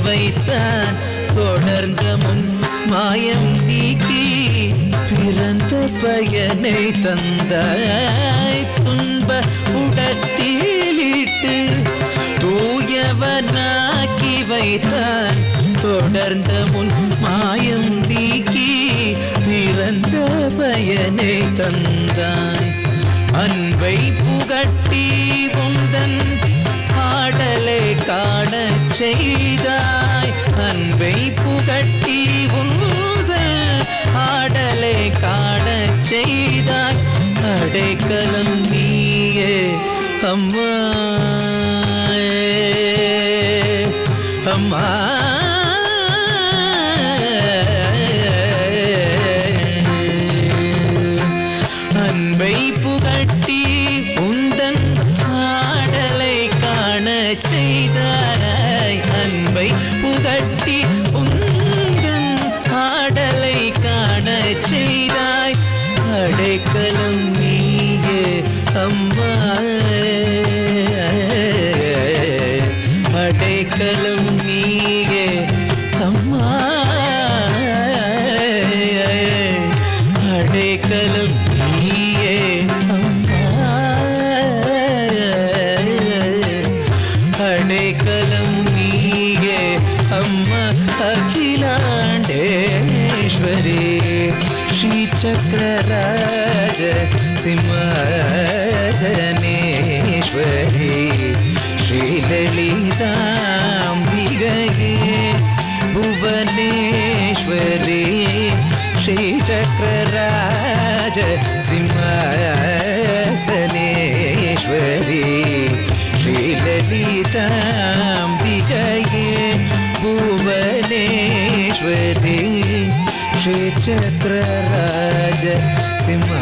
வைத்தான் தொடர்ந்த முன் மாயம் நீக்கி பிறந்த பயனை தந்தாய் துன்ப உடத்திலிட்டு தூயவனாக்கி வைத்தான் தொடர்ந்த முன் மாயம் நீக்கி பிறந்த பயனை தந்தாய் அன்பை புகட்டி உந்தன் ஆடலை காணச் செய்தாய் அன்பை புகட்டி உந்தன் ஆடலை காணச் செய்தாய் அடைக்கலம் நீயே அம்மா அம்மா அன்பை புகட்டி உந்தன் ஆடலை காணச் செய்தாய் அன்பை புகட்டி உந்தன் ஆடலை காணச் செய்தாய் அடைக்கலம் நீயே அம்மா அடைக்கலம் நீயே அம்மா அடைக்கலம் நீயே அம்மா அடைக்கலம் நீயே அம்மா அகிலாண்டேஸ்வரி ஸ்ரீ சக்கரராஜ சிம்மாசனேஸ்வரி श्रीललिताम्बिकये भुवनेश्वरी श्रीचक्रराज सिंहासनेश्वरी श्रीललिताम्बिकये भुवनेश्वरी श्रीचक्रराज सिंहासनेश्वरी